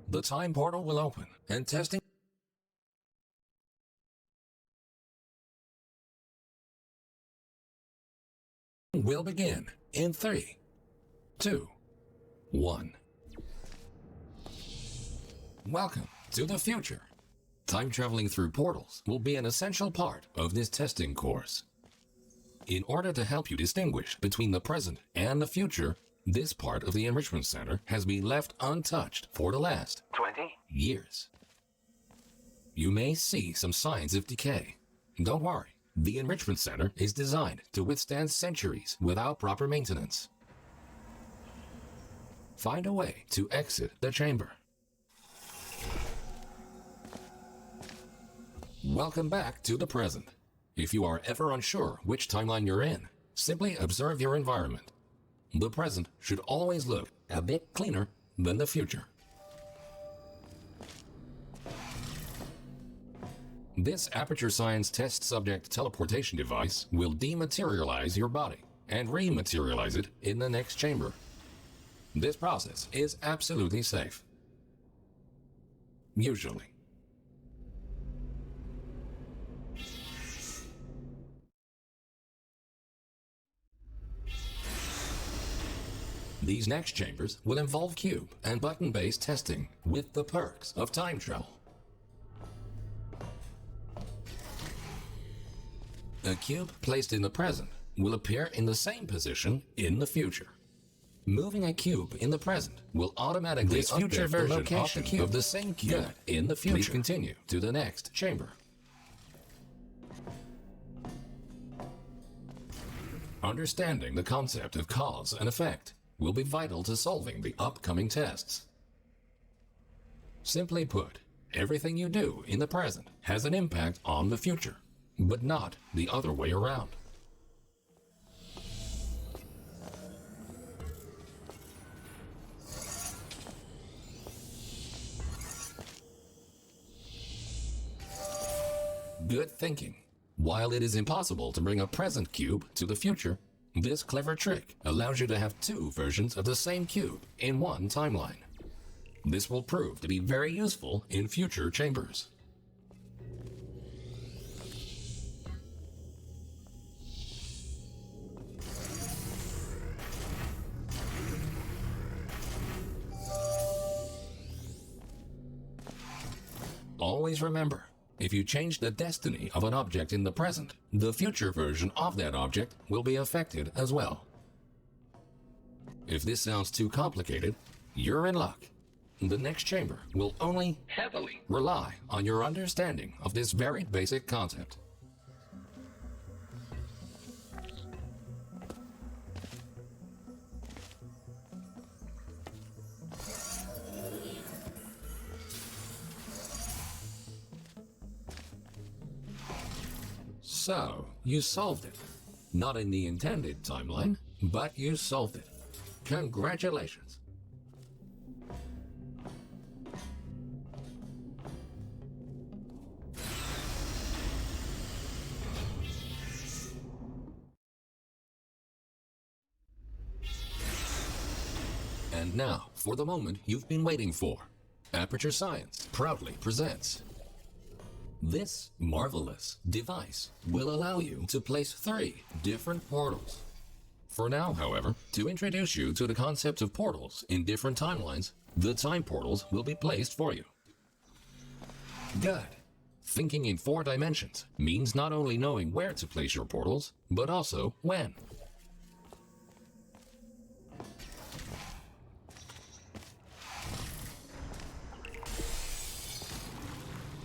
the time portal will open and testing will begin in 3, 2, 1. Welcome to the future. Time traveling through portals will be an essential part of this testing course. In order to help you distinguish between the present and the future, this part of the Enrichment Center has been left untouched for the last 20 years. You may see some signs of decay. Don't worry, the Enrichment Center is designed to withstand centuries without proper maintenance. Find a way to exit the chamber. Welcome back to the present. If you are ever unsure which timeline you're in, simply observe your environment. The present should always look a bit cleaner than the future. This Aperture Science test subject teleportation device will dematerialize your body and rematerialize it in the next chamber. This process is absolutely safe. Usually. These next chambers will involve cube and button-based testing with the perks of time travel. A cube placed in the present will appear in the same position in the future. Moving a cube in the present will automatically update the location of the same cube in the future. Please continue to the next chamber. Understanding the concept of cause and effect will be vital to solving the upcoming tests. Simply put, everything you do in the present has an impact on the future, but not the other way around. Good thinking. While it is impossible to bring a present cube to the future, this clever trick allows you to have two versions of the same cube in one timeline. This will prove to be very useful in future chambers. Always remember, if you change the destiny of an object in the present, the future version of that object will be affected as well. If this sounds too complicated, you're in luck. The next chamber will only heavily rely on your understanding of this very basic concept. So, you solved it. Not in the intended timeline, but you solved it. Congratulations. And now, for the moment you've been waiting for. Aperture Science proudly presents. This marvelous device will allow you to place 3 different portals. For now, however, to introduce you to the concept of portals in different timelines, the time portals will be placed for you. Good. Thinking in 4 dimensions means not only knowing where to place your portals, but also when.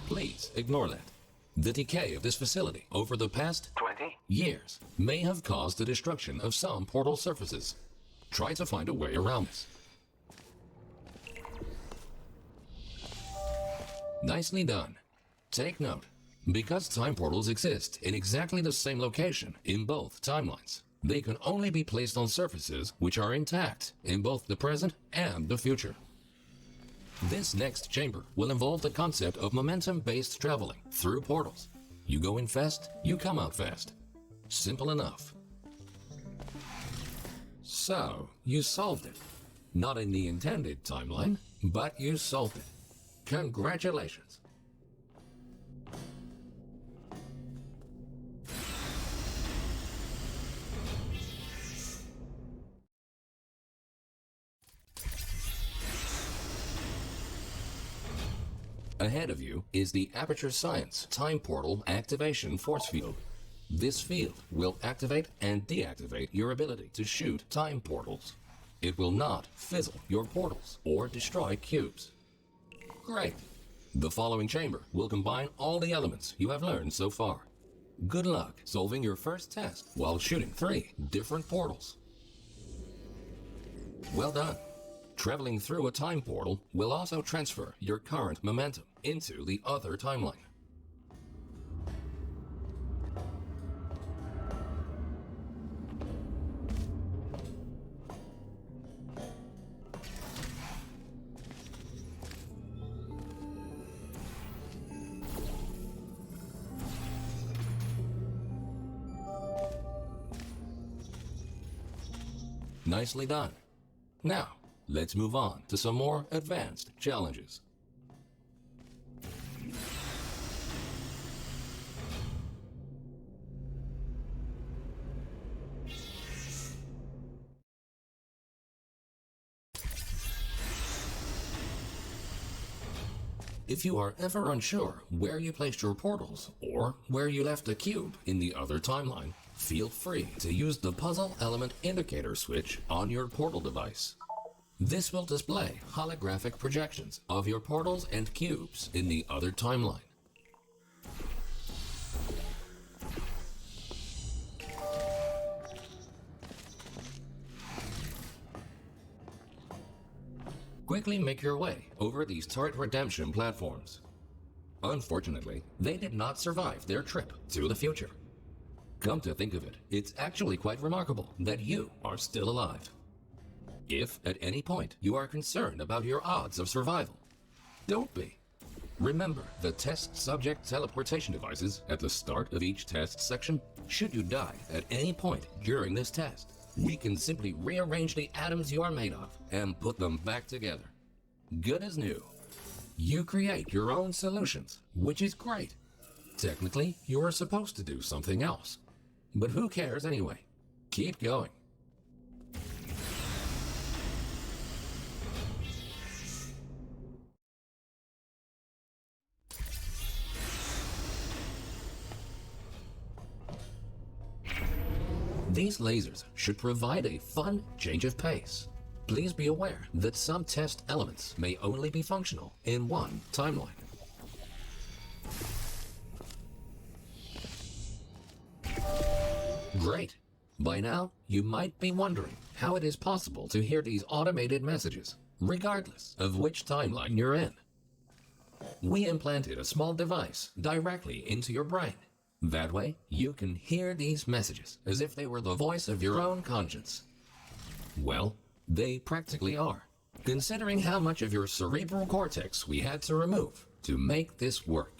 Please ignore that. The decay of this facility over the past 20 years may have caused the destruction of some portal surfaces. Try to find a way around this. Nicely done. Take note. Because time portals exist in exactly the same location in both timelines, they can only be placed on surfaces which are intact in both the present and the future. This next chamber will involve the concept of momentum-based traveling through portals. You go in fast, you come out fast. Simple enough. So, you solved it. Not in the intended timeline, but you solved it. Congratulations! Ahead of you is the Aperture Science Time Portal Activation Force Field. This field will activate and deactivate your ability to shoot time portals. It will not fizzle your portals or destroy cubes. Great! The following chamber will combine all the elements you have learned so far. Good luck solving your first test while shooting 3 different portals. Well done! Traveling through a time portal will also transfer your current momentum into the other timeline. Nicely done. Now, let's move on to some more advanced challenges. If you are ever unsure where you placed your portals or where you left a cube in the other timeline, feel free to use the Puzzle Element Indicator switch on your portal device. This will display holographic projections of your portals and cubes in the other timeline. Quickly make your way over these turret redemption platforms. Unfortunately, they did not survive their trip to the future. Come to think of it, it's actually quite remarkable that you are still alive. If at any point you are concerned about your odds of survival, don't be. Remember the test subject teleportation devices at the start of each test section. Should you die at any point during this test, we can simply rearrange the atoms you are made of and put them back together. Good as new. You create your own solutions, which is great. Technically, you are supposed to do something else. But who cares anyway? Keep going. These lasers should provide a fun change of pace. Please be aware that some test elements may only be functional in one timeline. Great! By now, you might be wondering how it is possible to hear these automated messages, regardless of which timeline you're in. We implanted a small device directly into your brain. That way, you can hear these messages as if they were the voice of your own conscience. Well, they practically are, considering how much of your cerebral cortex we had to remove to make this work.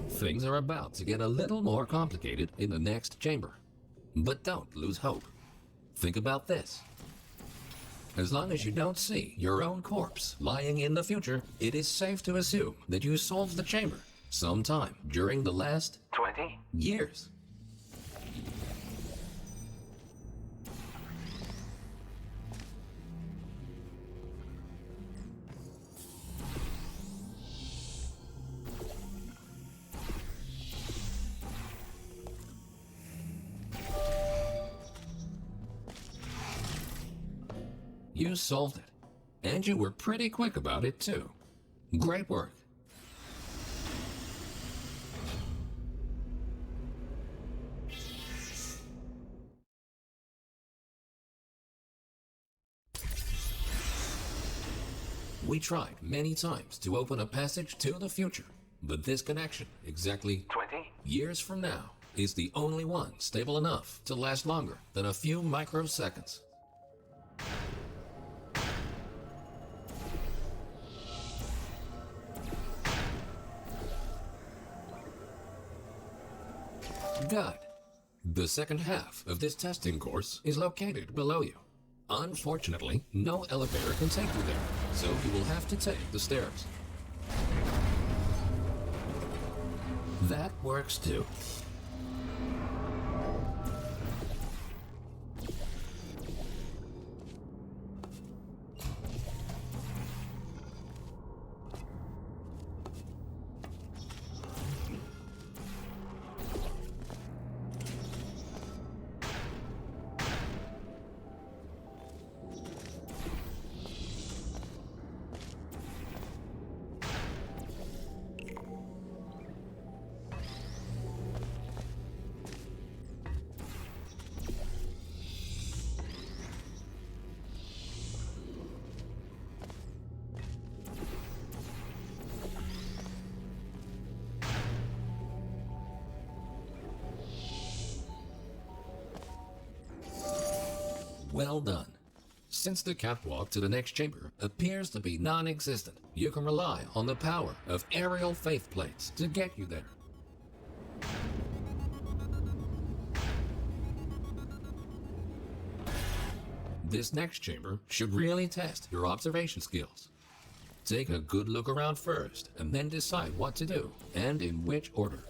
Things are about to get a little more complicated in the next chamber. But don't lose hope. Think about this. As long as you don't see your own corpse lying in the future, it is safe to assume that you solved the chamber sometime during the last 20 years. You solved it, and you were pretty quick about it too. Great work. We tried many times to open a passage to the future, but this connection, exactly 20 years from now, is the only one stable enough to last longer than a few microseconds. Good. The second half of this testing course is located below you. Unfortunately, no elevator can take you there, so you will have to take the stairs. That works too. Well done. Since the catwalk to the next chamber appears to be non-existent, you can rely on the power of aerial faith plates to get you there. This next chamber should really test your observation skills. Take a good look around first, and then decide what to do, and in which order.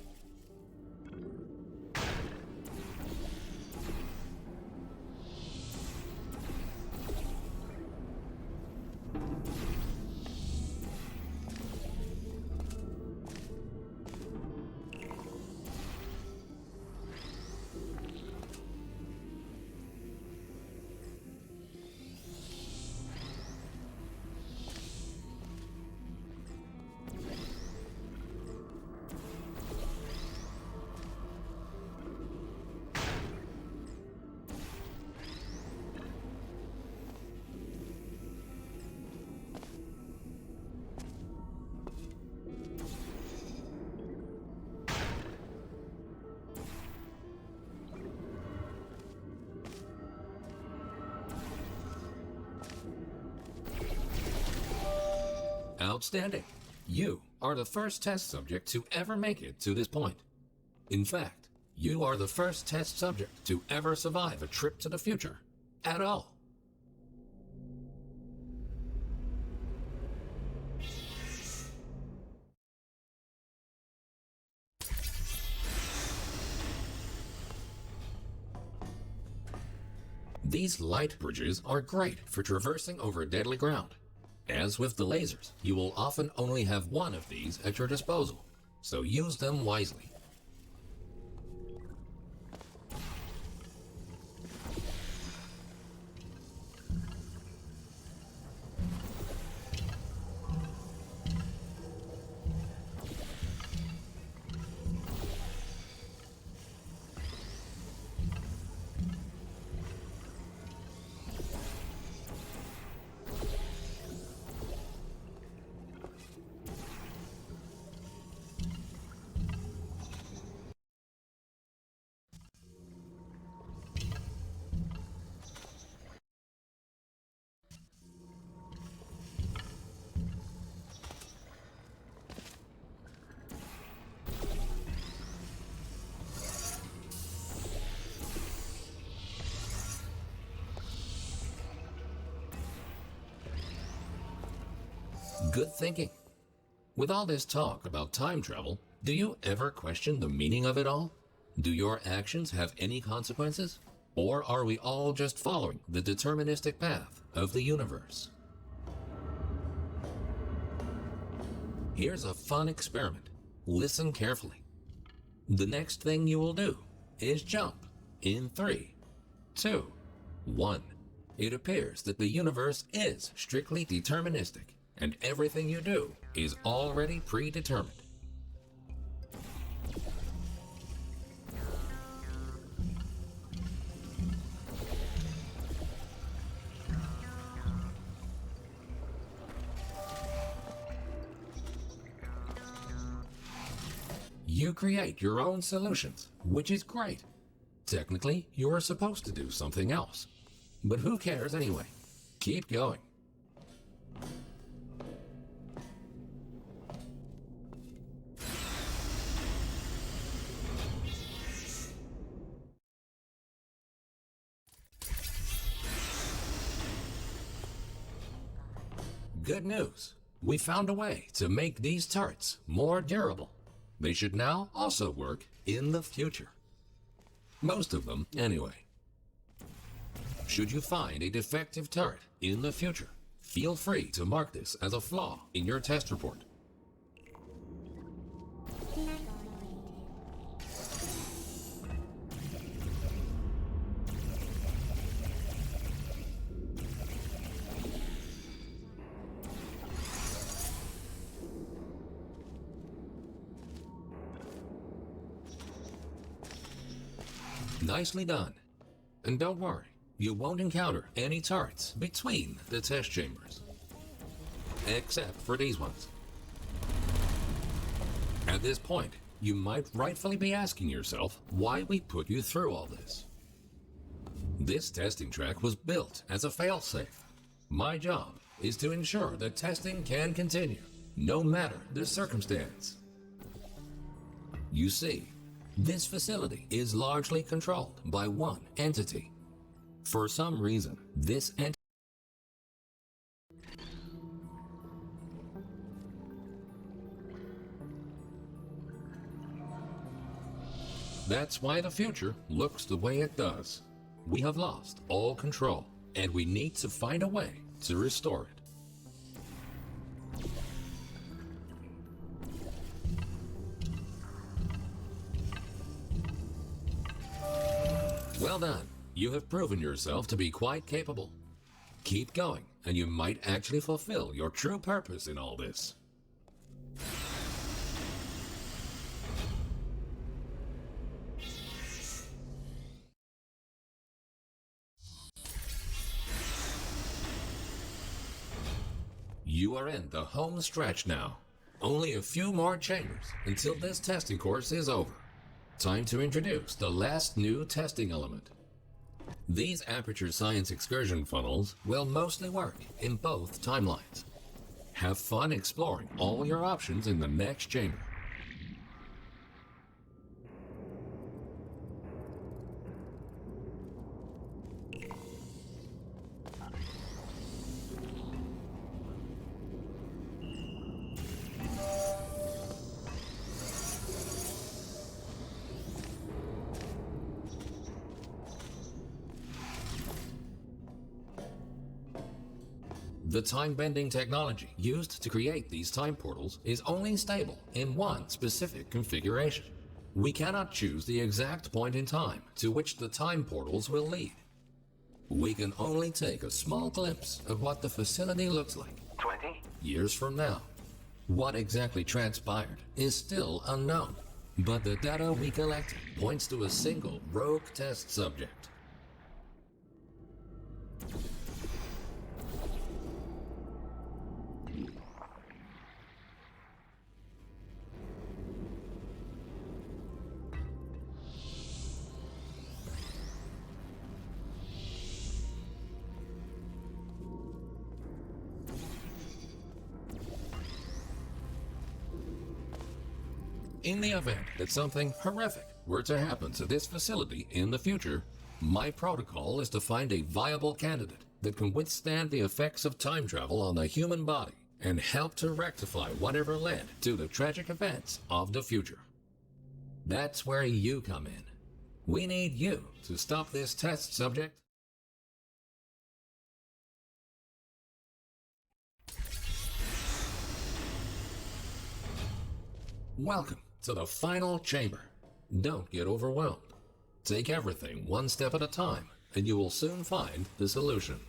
Outstanding. You are the first test subject to ever make it to this point. In fact, you are the first test subject to ever survive a trip to the future at all. These light bridges are great for traversing over deadly ground. As with the lasers, you will often only have one of these at your disposal, so use them wisely. Good thinking. With all this talk about time travel, do you ever question the meaning of it all? Do your actions have any consequences? Or are we all just following the deterministic path of the universe? Here's a fun experiment. Listen carefully. The next thing you will do is jump in 3, 2, 1. It appears that the universe is strictly deterministic, and everything you do is already predetermined. You create your own solutions, which is great. Technically, you're supposed to do something else. But who cares anyway? Keep going. Good news. We found a way to make these turrets more durable. They should now also work in the future. Most of them, anyway. Should you find a defective turret in the future, feel free to mark this as a flaw in your test report. Nicely done. And don't worry, you won't encounter any turrets between the test chambers. Except for these ones. At this point, you might rightfully be asking yourself why we put you through all this. This testing track was built as a failsafe. My job is to ensure that testing can continue, no matter the circumstance. You see, this facility is largely controlled by one entity. For some reason, this entity That's why the future looks the way it does. We have lost all control, and we need to find a way to restore it. Well done. You have proven yourself to be quite capable. Keep going, and you might actually fulfill your true purpose in all this. You are in the home stretch now. Only a few more chambers until this testing course is over. Time to introduce the last new testing element. These Aperture Science excursion funnels will mostly work in both timelines. Have fun exploring all your options in the next chamber. The time-bending technology used to create these time portals is only stable in one specific configuration. We cannot choose the exact point in time to which the time portals will lead. We can only take a small glimpse of what the facility looks like 20 years from now. What exactly transpired is still unknown, but the data we collected points to a single rogue test subject. In the event that something horrific were to happen to this facility in the future, my protocol is to find a viable candidate that can withstand the effects of time travel on the human body and help to rectify whatever led to the tragic events of the future. That's where you come in. We need you to stop this test subject. Welcome to the final chamber. Don't get overwhelmed. Take everything one step at a time, and you will soon find the solution.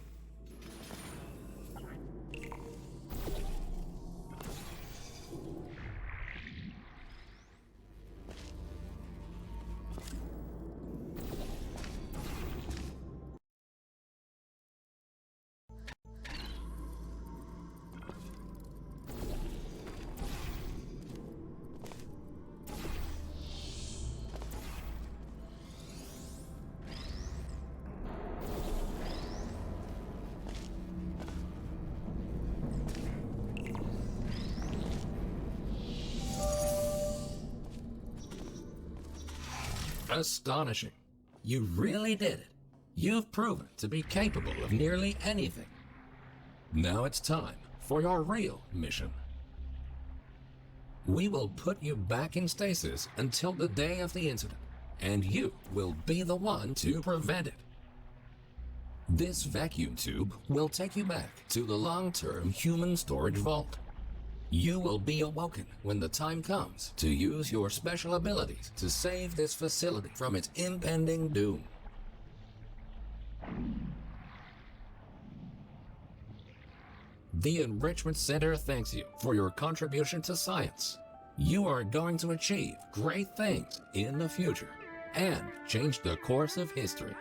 Astonishing. You really did it. You've proven to be capable of nearly anything. Now it's time for your real mission. We will put you back in stasis until the day of the incident, and you will be the one to prevent it. This vacuum tube will take you back to the long-term human storage vault. You will be awoken when the time comes to use your special abilities to save this facility from its impending doom. The Enrichment Center thanks you for your contribution to science. You are going to achieve great things in the future and change the course of history.